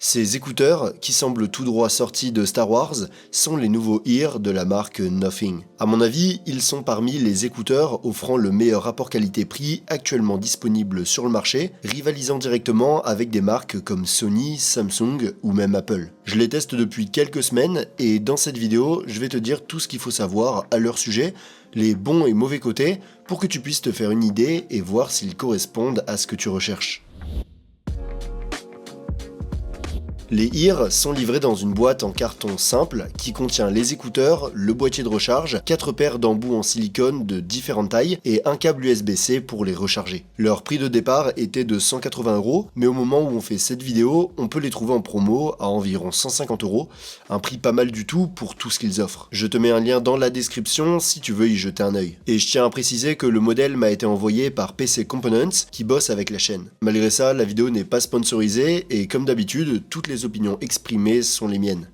Ces écouteurs, qui semblent tout droit sortis de Star Wars, sont les nouveaux Ear de la marque Nothing. À mon avis, ils sont parmi les écouteurs offrant le meilleur rapport qualité-prix actuellement disponible sur le marché, rivalisant directement avec des marques comme Sony, Samsung ou même Apple. Je les teste depuis quelques semaines et dans cette vidéo, je vais te dire tout ce qu'il faut savoir à leur sujet, les bons et mauvais côtés, pour que tu puisses te faire une idée et voir s'ils correspondent à ce que tu recherches. Les Ear sont livrés dans une boîte en carton simple qui contient les écouteurs, le boîtier de recharge, 4 paires d'embouts en silicone de différentes tailles et un câble USB-C pour les recharger. Leur prix de départ était de 180€, mais au moment où on fait cette vidéo, on peut les trouver en promo à environ 150€, un prix pas mal du tout pour tout ce qu'ils offrent. Je te mets un lien dans la description si tu veux y jeter un œil. Et je tiens à préciser que le modèle m'a été envoyé par PC Components qui bosse avec la chaîne. Malgré ça, la vidéo n'est pas sponsorisée et comme d'habitude, toutes les opinions exprimées sont les miennes.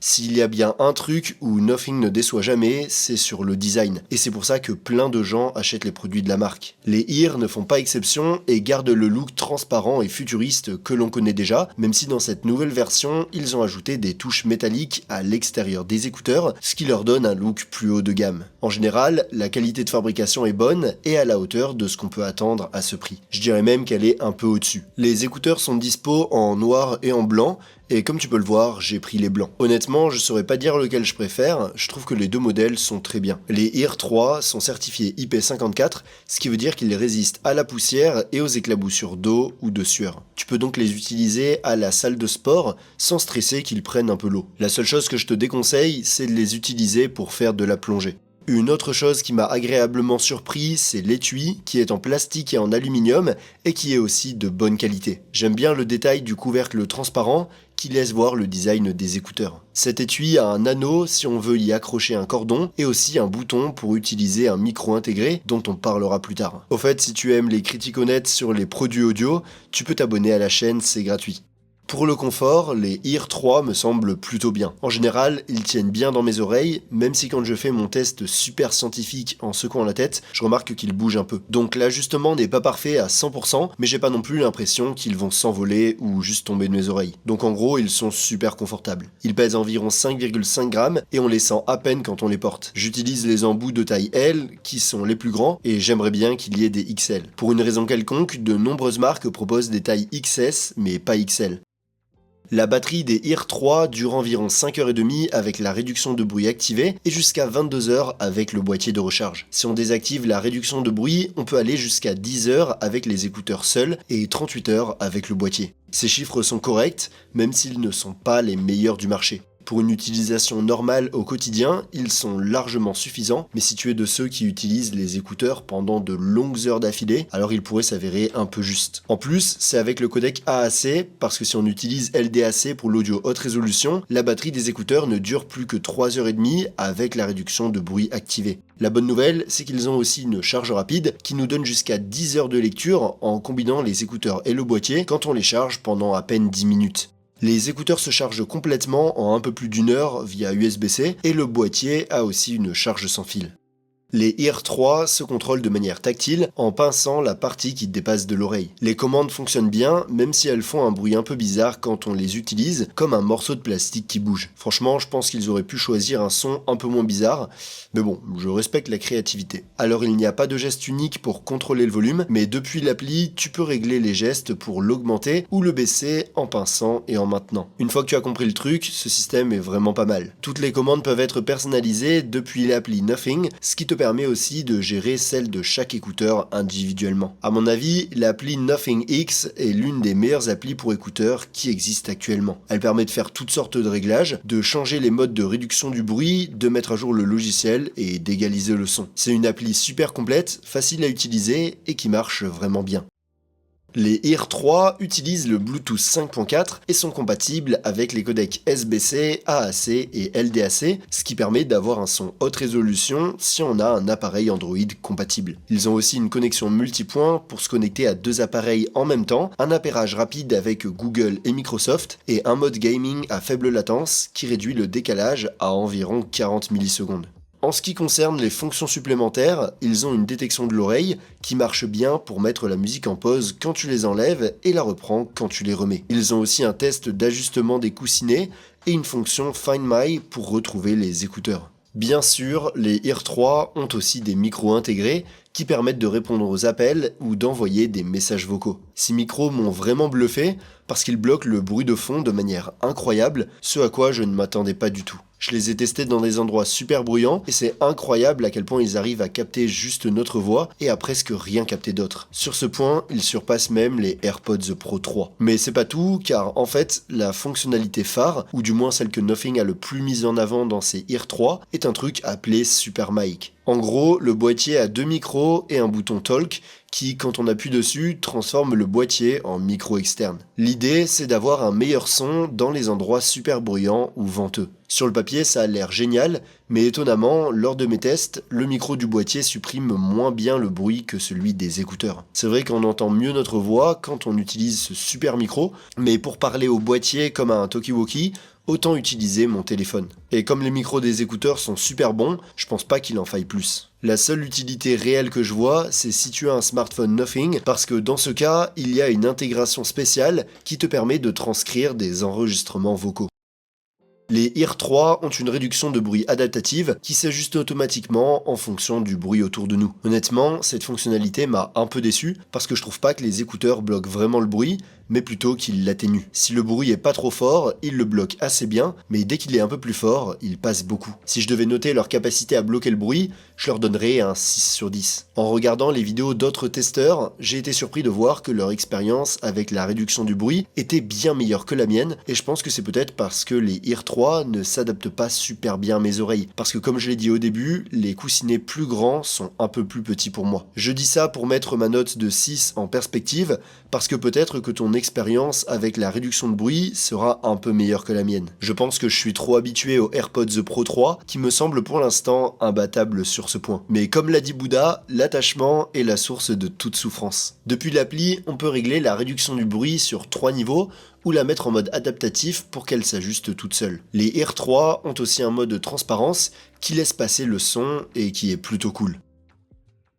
S'il y a bien un truc où Nothing ne déçoit jamais, c'est sur le design. Et c'est pour ça que plein de gens achètent les produits de la marque. Les Ear ne font pas exception et gardent le look transparent et futuriste que l'on connaît déjà, même si dans cette nouvelle version, ils ont ajouté des touches métalliques à l'extérieur des écouteurs, ce qui leur donne un look plus haut de gamme. En général, la qualité de fabrication est bonne et à la hauteur de ce qu'on peut attendre à ce prix. Je dirais même qu'elle est un peu au-dessus. Les écouteurs sont dispo en noir et en blanc, et comme tu peux le voir, j'ai pris les blancs. Honnêtement, je saurais pas dire lequel je préfère, je trouve que les deux modèles sont très bien. Les Ear 3 sont certifiés IP54, ce qui veut dire qu'ils résistent à la poussière et aux éclaboussures d'eau ou de sueur. Tu peux donc les utiliser à la salle de sport sans stresser qu'ils prennent un peu l'eau. La seule chose que je te déconseille, c'est de les utiliser pour faire de la plongée. Une autre chose qui m'a agréablement surpris, c'est l'étui, qui est en plastique et en aluminium, et qui est aussi de bonne qualité. J'aime bien le détail du couvercle transparent, qui laisse voir le design des écouteurs. Cet étui a un anneau si on veut y accrocher un cordon, et aussi un bouton pour utiliser un micro intégré, dont on parlera plus tard. Au fait, si tu aimes les critiques honnêtes sur les produits audio, tu peux t'abonner à la chaîne, c'est gratuit. Pour le confort, les Ear 3 me semblent plutôt bien. En général, ils tiennent bien dans mes oreilles, même si quand je fais mon test super scientifique en secouant la tête, je remarque qu'ils bougent un peu. Donc l'ajustement n'est pas parfait à 100%, mais j'ai pas non plus l'impression qu'ils vont s'envoler ou juste tomber de mes oreilles. Donc en gros, ils sont super confortables. Ils pèsent environ 5,5 grammes et on les sent à peine quand on les porte. J'utilise les embouts de taille L, qui sont les plus grands, et j'aimerais bien qu'il y ait des XL. Pour une raison quelconque, de nombreuses marques proposent des tailles XS, mais pas XL. La batterie des Ear 3 dure environ 5h30 avec la réduction de bruit activée et jusqu'à 22h avec le boîtier de recharge. Si on désactive la réduction de bruit, on peut aller jusqu'à 10h avec les écouteurs seuls et 38h avec le boîtier. Ces chiffres sont corrects, même s'ils ne sont pas les meilleurs du marché. Pour une utilisation normale au quotidien, ils sont largement suffisants, mais si tu es de ceux qui utilisent les écouteurs pendant de longues heures d'affilée, alors ils pourraient s'avérer un peu justes. En plus, c'est avec le codec AAC, parce que si on utilise LDAC pour l'audio haute résolution, la batterie des écouteurs ne dure plus que 3h30 avec la réduction de bruit activée. La bonne nouvelle, c'est qu'ils ont aussi une charge rapide qui nous donne jusqu'à 10 heures de lecture en combinant les écouteurs et le boîtier quand on les charge pendant à peine 10 minutes. Les écouteurs se chargent complètement en un peu plus d'une heure via USB-C et le boîtier a aussi une charge sans fil. Les Ear 3 se contrôlent de manière tactile en pinçant la partie qui dépasse de l'oreille. Les commandes fonctionnent bien, même si elles font un bruit un peu bizarre quand on les utilise, comme un morceau de plastique qui bouge. Franchement, je pense qu'ils auraient pu choisir un son un peu moins bizarre, mais bon, je respecte la créativité. Alors il n'y a pas de geste unique pour contrôler le volume, mais depuis l'appli, tu peux régler les gestes pour l'augmenter ou le baisser en pinçant et en maintenant. Une fois que tu as compris le truc, ce système est vraiment pas mal. Toutes les commandes peuvent être personnalisées depuis l'appli Nothing, ce qui te permet aussi de gérer celle de chaque écouteur individuellement. À mon avis, l'appli Nothing X est l'une des meilleures applis pour écouteurs qui existent actuellement. Elle permet de faire toutes sortes de réglages, de changer les modes de réduction du bruit, de mettre à jour le logiciel et d'égaliser le son. C'est une appli super complète, facile à utiliser et qui marche vraiment bien. Les Ear 3 utilisent le Bluetooth 5.4 et sont compatibles avec les codecs SBC, AAC et LDAC, ce qui permet d'avoir un son haute résolution si on a un appareil Android compatible. Ils ont aussi une connexion multipoint pour se connecter à deux appareils en même temps, un appairage rapide avec Google et Microsoft et un mode gaming à faible latence qui réduit le décalage à environ 40 millisecondes. En ce qui concerne les fonctions supplémentaires, ils ont une détection de l'oreille qui marche bien pour mettre la musique en pause quand tu les enlèves et la reprends quand tu les remets. Ils ont aussi un test d'ajustement des coussinets et une fonction Find My pour retrouver les écouteurs. Bien sûr, les Ear 3 ont aussi des micros intégrés qui permettent de répondre aux appels ou d'envoyer des messages vocaux. Ces micros m'ont vraiment bluffé parce qu'ils bloquent le bruit de fond de manière incroyable, ce à quoi je ne m'attendais pas du tout. Je les ai testés dans des endroits super bruyants et c'est incroyable à quel point ils arrivent à capter juste notre voix et à presque rien capter d'autre. Sur ce point, ils surpassent même les AirPods Pro 3. Mais c'est pas tout, car en fait, la fonctionnalité phare, ou du moins celle que Nothing a le plus mise en avant dans ses Ear 3, est un truc appelé Super Mic. En gros, le boîtier a deux micros et un bouton Talk qui, quand on appuie dessus, transforme le boîtier en micro externe. L'idée, c'est d'avoir un meilleur son dans les endroits super bruyants ou venteux. Sur le papier, ça a l'air génial, mais étonnamment, lors de mes tests, le micro du boîtier supprime moins bien le bruit que celui des écouteurs. C'est vrai qu'on entend mieux notre voix quand on utilise ce super micro, mais pour parler au boîtier comme à un talkie-walkie, autant utiliser mon téléphone. Et comme les micros des écouteurs sont super bons, je pense pas qu'il en faille plus. La seule utilité réelle que je vois, c'est si tu as un smartphone Nothing, parce que dans ce cas, il y a une intégration spéciale qui te permet de transcrire des enregistrements vocaux. Les Ear 3 ont une réduction de bruit adaptative qui s'ajuste automatiquement en fonction du bruit autour de nous. Honnêtement, cette fonctionnalité m'a un peu déçu parce que je trouve pas que les écouteurs bloquent vraiment le bruit, mais plutôt qu'ils l'atténuent. Si le bruit est pas trop fort, ils le bloquent assez bien, mais dès qu'il est un peu plus fort, il passe beaucoup. Si je devais noter leur capacité à bloquer le bruit, je leur donnerais un 6 sur 10. En regardant les vidéos d'autres testeurs, j'ai été surpris de voir que leur expérience avec la réduction du bruit était bien meilleure que la mienne, et je pense que c'est peut-être parce que les Ear 3 ne s'adaptent pas super bien à mes oreilles. Parce que comme je l'ai dit au début, les coussinets plus grands sont un peu plus petits pour moi. Je dis ça pour mettre ma note de 6 en perspective, parce que peut-être que ton expérience avec la réduction de bruit sera un peu meilleure que la mienne. Je pense que je suis trop habitué aux AirPods Pro 3, qui me semblent pour l'instant imbattables sur ce point. Mais comme l'a dit Bouddha, l'attachement est la source de toute souffrance. Depuis l'appli, on peut régler la réduction du bruit sur 3 niveaux, ou la mettre en mode adaptatif pour qu'elle s'ajuste toute seule. Les Ear 3 ont aussi un mode de transparence qui laisse passer le son et qui est plutôt cool.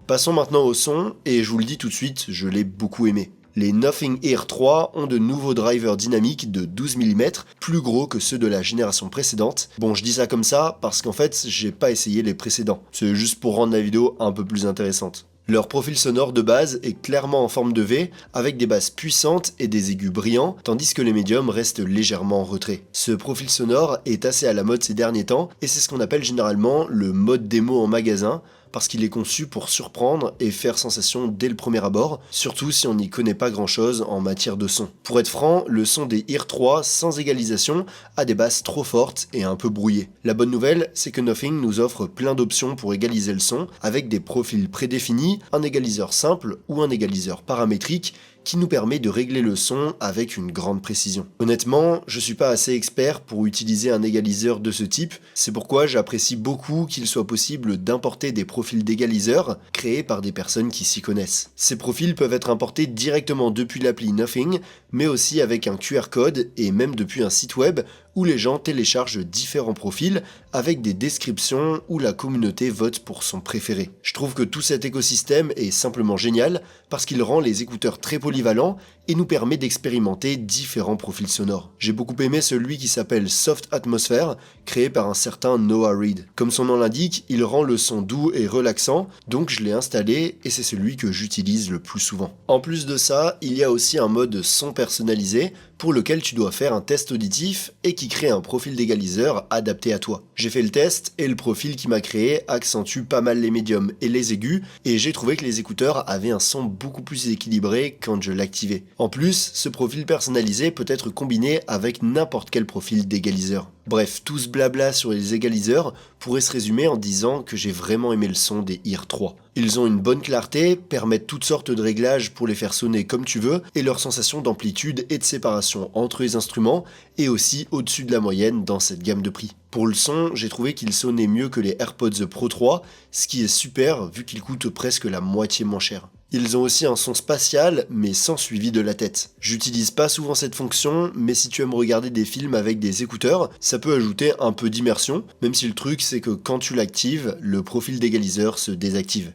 Passons maintenant au son, et je vous le dis tout de suite, je l'ai beaucoup aimé. Les Nothing Ear 3 ont de nouveaux drivers dynamiques de 12 mm, plus gros que ceux de la génération précédente. Bon, je dis ça comme ça parce qu'en fait, j'ai pas essayé les précédents. C'est juste pour rendre la vidéo un peu plus intéressante. Leur profil sonore de base est clairement en forme de V, avec des basses puissantes et des aigus brillants, tandis que les médiums restent légèrement en retrait. Ce profil sonore est assez à la mode ces derniers temps, et c'est ce qu'on appelle généralement le mode démo en magasin, parce qu'il est conçu pour surprendre et faire sensation dès le premier abord, surtout si on n'y connaît pas grand chose en matière de son. Pour être franc, le son des Ear 3 sans égalisation a des basses trop fortes et un peu brouillées. La bonne nouvelle, c'est que Nothing nous offre plein d'options pour égaliser le son, avec des profils prédéfinis, un égaliseur simple ou un égaliseur paramétrique, qui nous permet de régler le son avec une grande précision. Honnêtement, je suis pas assez expert pour utiliser un égaliseur de ce type, c'est pourquoi j'apprécie beaucoup qu'il soit possible d'importer des profils d'égaliseurs créés par des personnes qui s'y connaissent. Ces profils peuvent être importés directement depuis l'appli Nothing, mais aussi avec un QR code et même depuis un site web où les gens téléchargent différents profils avec des descriptions où la communauté vote pour son préféré. Je trouve que tout cet écosystème est simplement génial parce qu'il rend les écouteurs très polyvalents et nous permet d'expérimenter différents profils sonores. J'ai beaucoup aimé celui qui s'appelle Soft Atmosphere, créé par un certain Noah Reed. Comme son nom l'indique, il rend le son doux et relaxant, donc je l'ai installé et c'est celui que j'utilise le plus souvent. En plus de ça, il y a aussi un mode son personnalisé pour lequel tu dois faire un test auditif et qui crée un profil d'égaliseur adapté à toi. J'ai fait le test et le profil qui m'a créé accentue pas mal les médiums et les aigus et j'ai trouvé que les écouteurs avaient un son beaucoup plus équilibré quand je l'activais. En plus, ce profil personnalisé peut être combiné avec n'importe quel profil d'égaliseur. Bref, tout ce blabla sur les égaliseurs pourrait se résumer en disant que j'ai vraiment aimé le son des Ear 3. Ils ont une bonne clarté, permettent toutes sortes de réglages pour les faire sonner comme tu veux, et leur sensation d'amplitude et de séparation entre les instruments est aussi au-dessus de la moyenne dans cette gamme de prix. Pour le son, j'ai trouvé qu'ils sonnaient mieux que les AirPods Pro 3, ce qui est super vu qu'ils coûtent presque la moitié moins cher. Ils ont aussi un son spatial, mais sans suivi de la tête. J'utilise pas souvent cette fonction, mais si tu aimes regarder des films avec des écouteurs, ça peut ajouter un peu d'immersion, même si le truc c'est que quand tu l'actives, le profil d'égaliseur se désactive.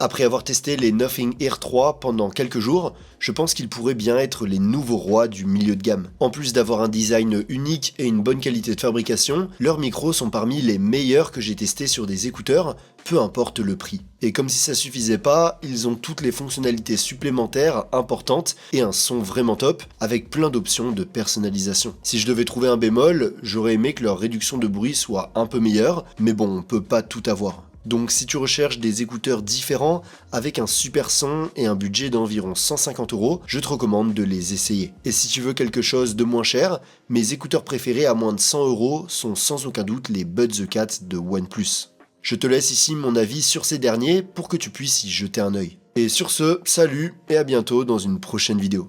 Après avoir testé les Nothing Ear 3 pendant quelques jours, je pense qu'ils pourraient bien être les nouveaux rois du milieu de gamme. En plus d'avoir un design unique et une bonne qualité de fabrication, leurs micros sont parmi les meilleurs que j'ai testés sur des écouteurs, peu importe le prix. Et comme si ça suffisait pas, ils ont toutes les fonctionnalités supplémentaires importantes et un son vraiment top, avec plein d'options de personnalisation. Si je devais trouver un bémol, j'aurais aimé que leur réduction de bruit soit un peu meilleure, mais bon, on peut pas tout avoir. Donc si tu recherches des écouteurs différents, avec un super son et un budget d'environ 150€, je te recommande de les essayer. Et si tu veux quelque chose de moins cher, mes écouteurs préférés à moins de 100€ sont sans aucun doute les Buds The Cat de OnePlus. Je te laisse ici mon avis sur ces derniers pour que tu puisses y jeter un œil. Et sur ce, salut et à bientôt dans une prochaine vidéo.